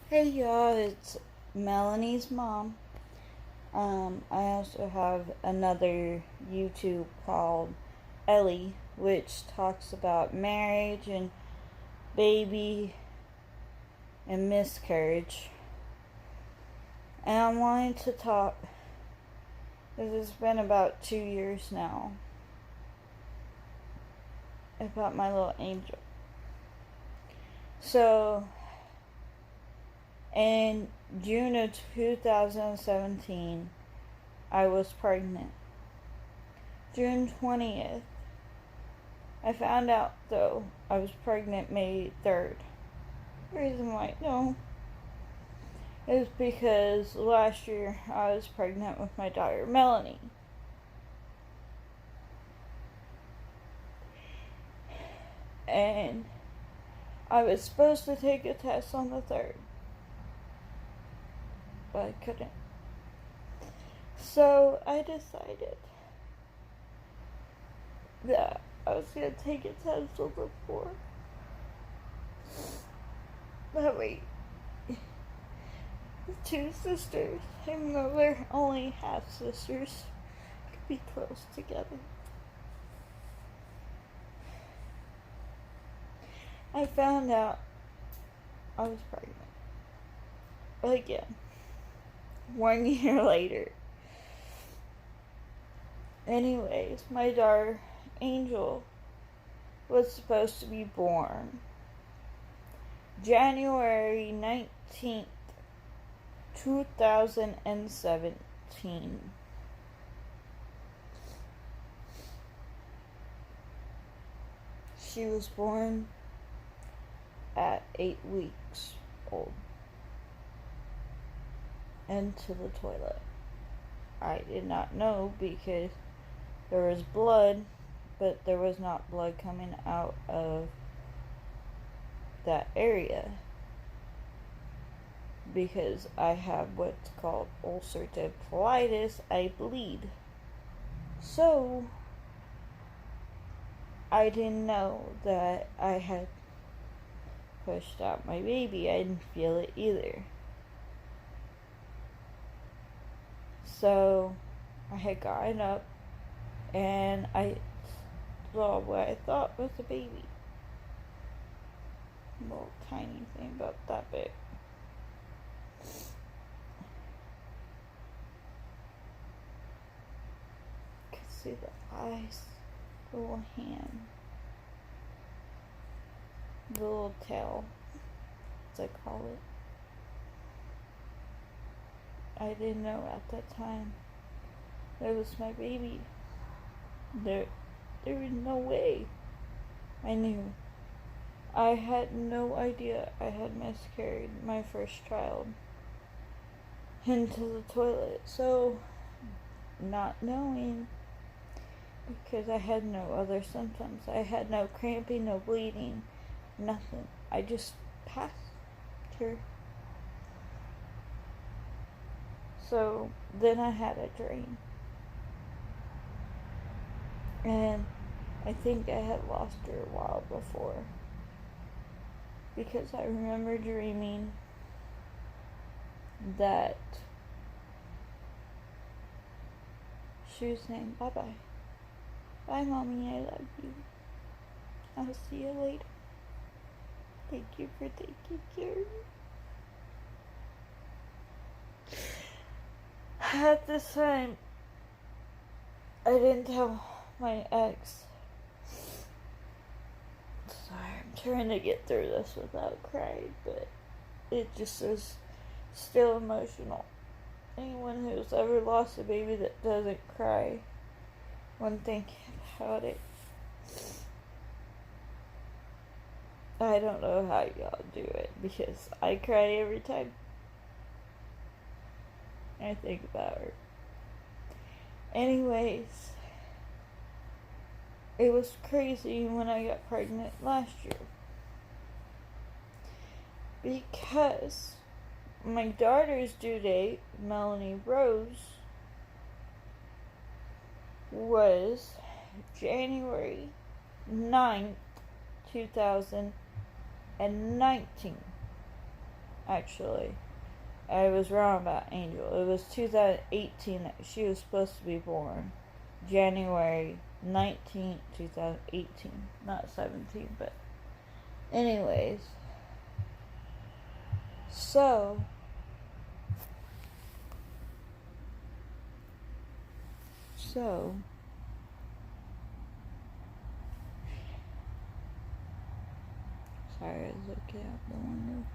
Hey y'all, it's Melanie's mom. I also have another YouTube called Ellie, which talks about marriage and baby and miscarriage. And I wanted to talk, because it's been about 2 years now, about my little angel. So, in June of 2017, I was pregnant. June 20th, I found out, though, I was pregnant May 3rd. The reason why I know is because last year I was pregnant with my daughter Melanie. And I was supposed to take a test on the 3rd, but I couldn't. So I decided that I was going to take a test on the 4th. That way, the two sisters, even though they're only half sisters, could be close together. I found out I was pregnant. Again. 1 year later. Anyways, my daughter, Angel, was supposed to be born January 19th, 2017. She was born at 8 weeks old into the toilet. I did not know because there was blood, but there was not blood coming out of that area because I have what's called ulcerative colitis. I bleed. So I didn't know that I had pushed out my baby. I didn't feel it either. So I had gotten up and I saw what I thought was a baby. A little tiny thing about that big. Could see the eyes, the little hand, the little tail, as I call it. I didn't know at that time that it was my baby. There was no way I knew. I had no idea I had miscarried my first child into the toilet. So, not knowing, because I had no other symptoms. I had no cramping, no bleeding, nothing. I just passed her. So then I had a dream. And I think I had lost her a while before. Because I remember dreaming that she was saying, bye-bye. Bye, Mommy, I love you. I'll see you later. Thank you for taking care of me. At this time, I didn't tell my ex. Sorry, I'm trying to get through this without crying, but it just is still emotional. Anyone who's ever lost a baby that doesn't cry when thinking about it, I don't know how y'all do it, because I cry every time I think about her. Anyways, it was crazy when I got pregnant last year, because my daughter's due date, Melanie Rose, was January 9th, 2019. actually. I was wrong about Angel. It was 2018 that she was supposed to be born. January 19th, 2018. Not 17, but anyways. So, sorry, I was looking out the window.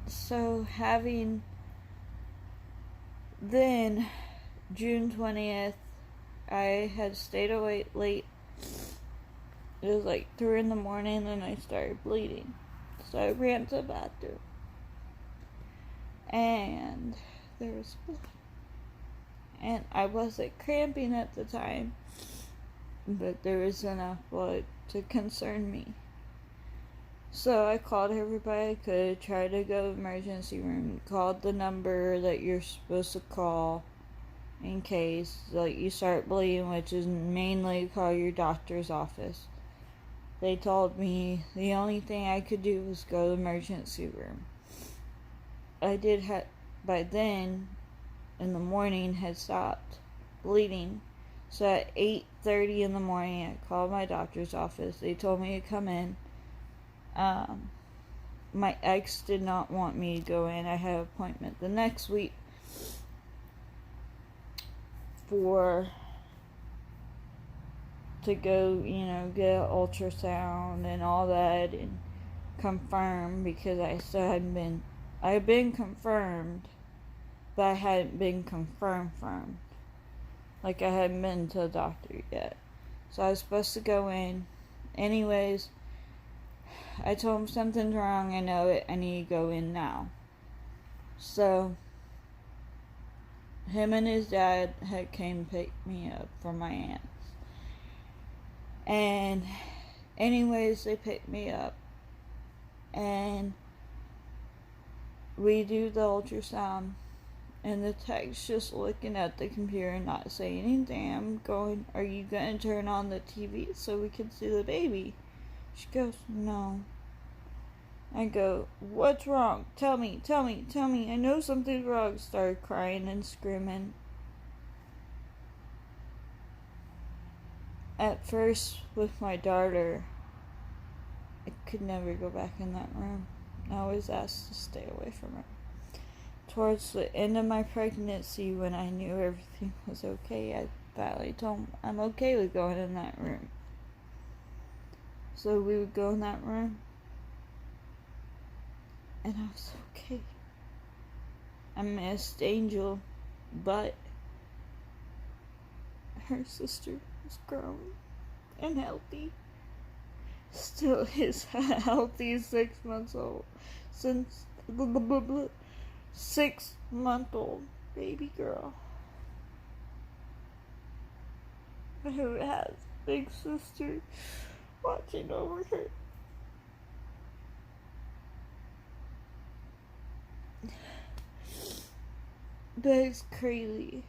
So having then June 20th, I had stayed awake late. It was like 3 in the morning and I started bleeding. So I ran to the bathroom. And there was blood. And I wasn't cramping at the time, but there was enough blood to concern me. So I called everybody I could, tried to go to the emergency room, called the number that you're supposed to call in case like you start bleeding, which is mainly call your doctor's office. They told me the only thing I could do was go to the emergency room. I did by then in the morning had stopped bleeding. So at 8:30 in the morning I called my doctor's office. They told me to come in. My ex did not want me to go in. I had an appointment the next week to go, get an ultrasound and all that and confirm, because I had been confirmed, but I hadn't been confirmed. Like I hadn't been to a doctor yet. So I was supposed to go in. Anyways, I told him something's wrong, I know it, I need to go in now. So, him and his dad had came pick me up from my aunt's. And anyways, they picked me up. And we do the ultrasound. And the tech's just looking at the computer and not saying anything. I'm going, are you going to turn on the TV so we can see the baby? She goes, no. I go, what's wrong? Tell me. I know something's wrong. Started crying and screaming. At first, with my daughter, I could never go back in that room. I always asked to stay away from her. Towards the end of my pregnancy, when I knew everything was okay, I finally told him I'm okay with going in that room. So we would go in that room, and I was okay. I missed Angel, but her sister was grown and healthy. Still is healthy, 6 months old. Since 6-month-old baby girl who has big sister watching over her. But it's crazy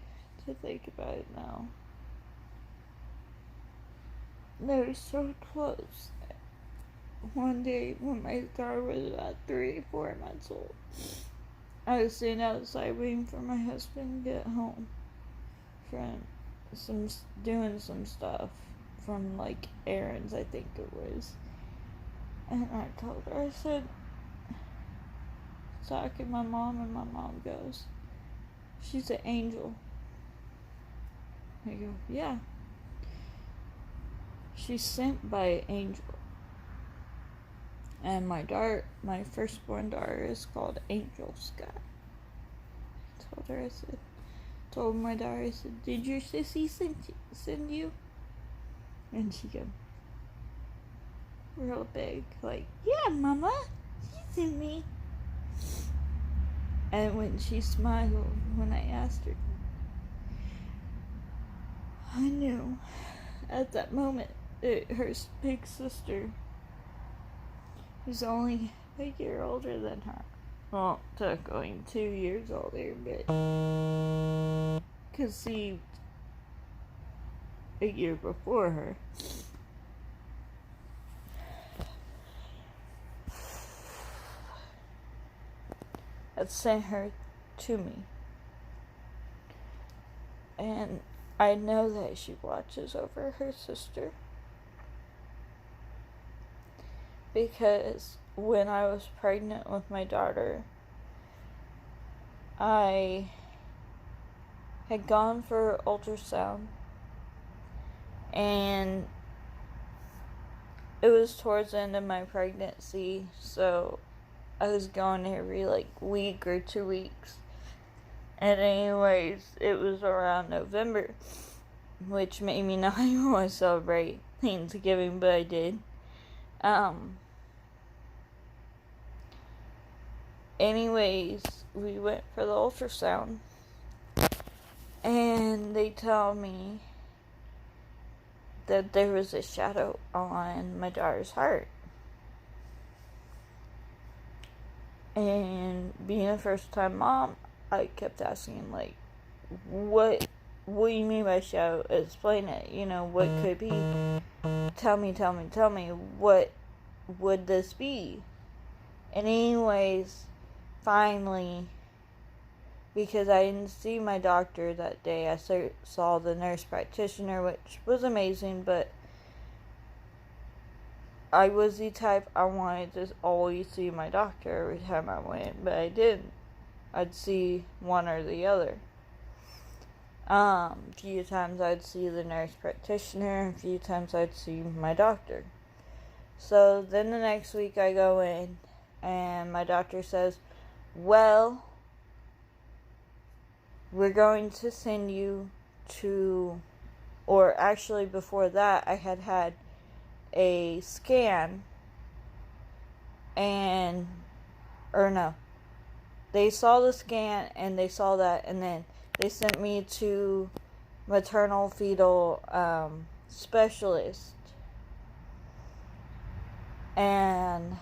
to think about it now. They were so close. One day when my daughter was about 3 or 4 months old, I was sitting outside waiting for my husband to get home from doing some stuff from like errands, I think it was. And I told her, I said, talking to my mom, and my mom goes, she's an angel. I go, yeah. She's sent by an angel. And my firstborn daughter is called Angel Sky. I told my daughter, I said, did your sissy send you? And she goes, real big, like, yeah, mama, she sent me. And when she smiled, when I asked her, I knew at that moment that her big sister was only a year older than her. Well, going 2 years older, but conceived a year before her. had sent her to me. And I know that she watches over her sister. Because when I was pregnant with my daughter, I had gone for ultrasound, and it was towards the end of my pregnancy, so I was going every week or 2 weeks. And anyways, it was around November, which made me not even want to celebrate Thanksgiving, but I did. Anyways, we went for the ultrasound, and they tell me that there was a shadow on my daughter's heart. And being a first-time mom, I kept asking, what do you mean by shadow? Explain it. What could it be? Tell me. What would this be? And anyways, finally, because I didn't see my doctor that day, I saw the nurse practitioner, which was amazing, but I was the type I wanted to always see my doctor every time I went, but I didn't. I'd see one or the other. A few times I'd see the nurse practitioner, a few times I'd see my doctor. So then the next week I go in, and my doctor says, well, we're going to send you to, or actually before that, I had a scan, they saw the scan, and they saw that, and then they sent me to maternal fetal specialist. And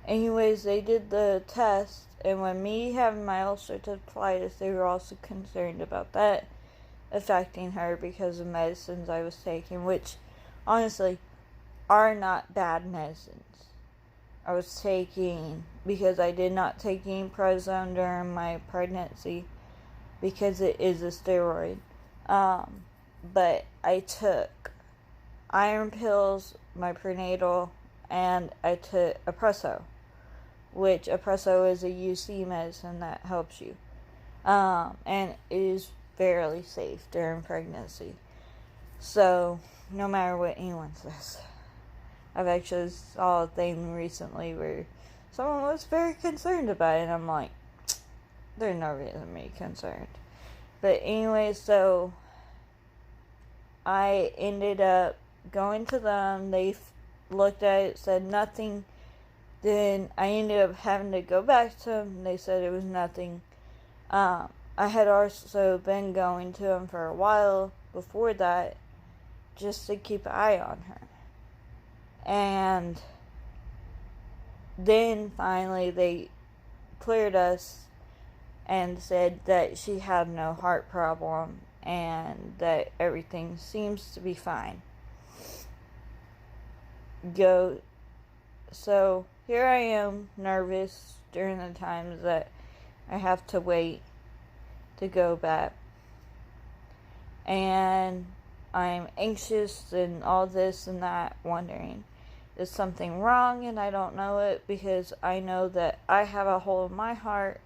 anyways, they did the test, and when me having my ulcerative colitis, they were also concerned about that affecting her because of medicines I was taking, which honestly are not bad medicines. I was taking, because I did not take any prednisone during my pregnancy because it is a steroid. But I took iron pills, my prenatal, and I took Apresso, which Apresso is a UC medicine that helps you. And it is fairly safe during pregnancy. So, no matter what anyone says. I've actually saw a thing recently where someone was very concerned about it, and I'm like, there's no reason to be concerned. But anyway, so I ended up going to them. They looked at it, said nothing. Then I ended up having to go back to them. They said it was nothing. I had also been going to them for a while before that, just to keep an eye on her. And then finally they cleared us and said that she had no heart problem and that everything seems to be fine. So here I am, nervous during the times that I have to wait to go back. And I'm anxious and all this and that, wondering, is something wrong and I don't know it, because I know that I have a hole in my heart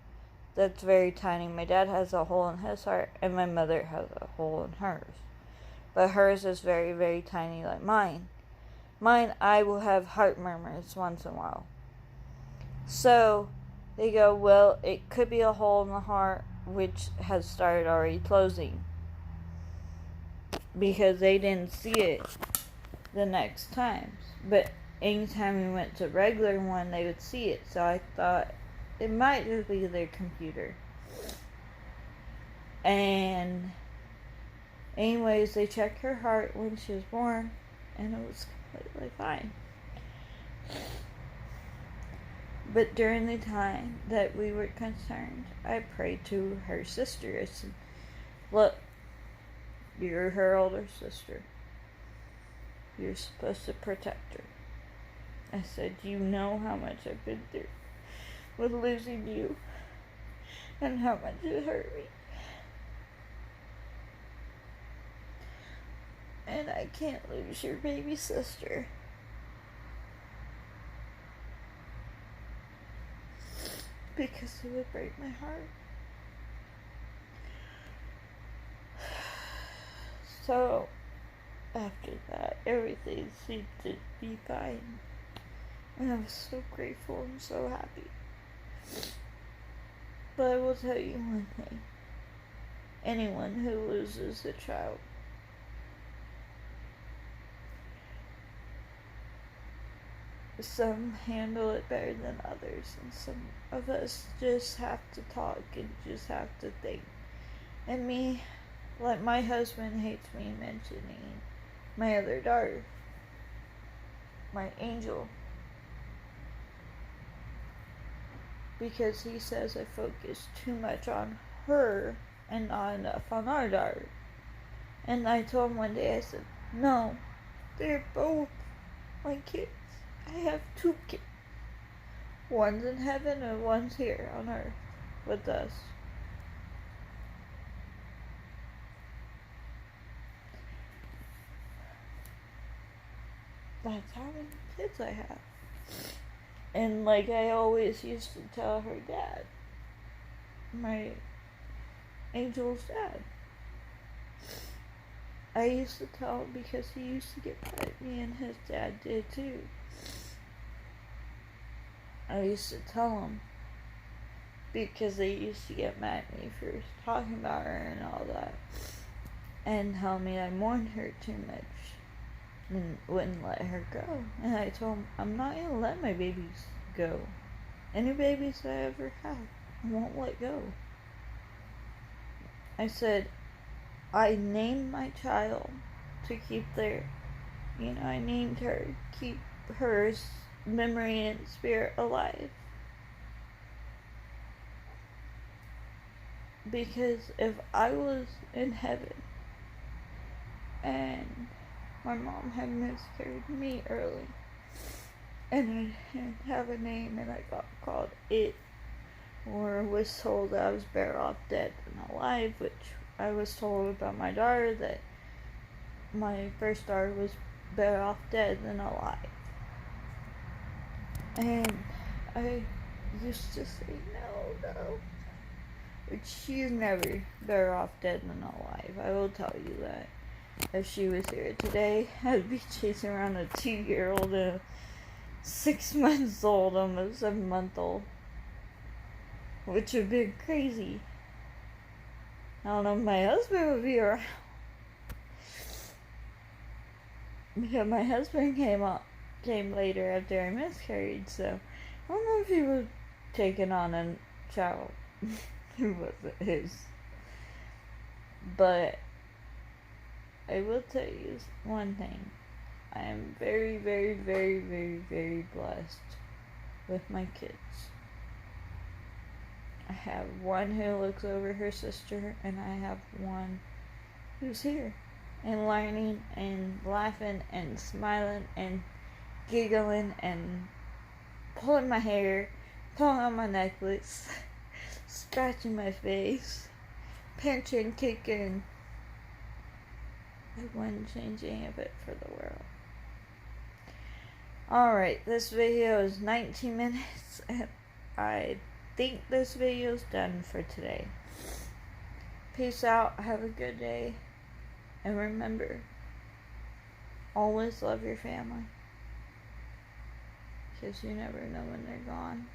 that's very tiny. My dad has a hole in his heart, and my mother has a hole in hers. But hers is very, very tiny like mine. I will have heart murmurs once in a while. So they go, well, it could be a hole in the heart, which has started already closing, because they didn't see it the next times. But anytime we went to regular one, they would see it. So I thought it might just be their computer. And anyways, they checked her heart when she was born, and it was completely fine. But during the time that we were concerned, I prayed to her sister. I said, look, you're her older sister. You're supposed to protect her. I said, you know how much I've been through with losing you and how much it hurt me. And I can't lose your baby sister. Because it would break my heart. So, after that, everything seemed to be fine. And I was so grateful and so happy. But I will tell you one thing. Anyone who loses a child, some handle it better than others, and some of us just have to talk and just have to think. And me, like my husband hates me mentioning my other daughter, my angel, because he says I focus too much on her and not enough on our daughter. And I told him one day, I said, no, they're both my kids. I have 2 kids. One's in heaven and one's here on earth with us. That's how many kids I have. And like I always used to tell her dad, my angel's dad. I used to tell him because he used to get mad at me and his dad did too. I used to tell him because they used to get mad at me for talking about her and all that. And tell me I mourned her too much and wouldn't let her go. And I told him, I'm not going to let my babies go. Any babies I ever have, I won't let go. I said, I named my child to keep I named her, keep her memory and spirit alive. Because if I was in heaven and my mom had miscarried me early and I didn't have a name and I got called it, or was told that I was better off dead than alive, which I was told about my daughter that my first daughter was better off dead than alive. And I used to say no. But she's never better off dead than alive. I will tell you that. If she was here today, I'd be chasing around a 2-year-old, a 6 months old, almost 7-month-old. Which would be crazy. I don't know if my husband would be around. Because my husband came later after I miscarried, so I don't know if he was taking on a child who wasn't his. But I will tell you one thing. I am very, very, very, very, very blessed with my kids. I have one who looks over her sister, and I have one who's here and learning and laughing and smiling and giggling and pulling my hair, pulling on my necklace, scratching my face, pinching, kicking. I wouldn't change any of it for the world. Alright, this video is 19 minutes and I think this video is done for today. Peace out, have a good day, and remember, always love your family, because you never know when they're gone.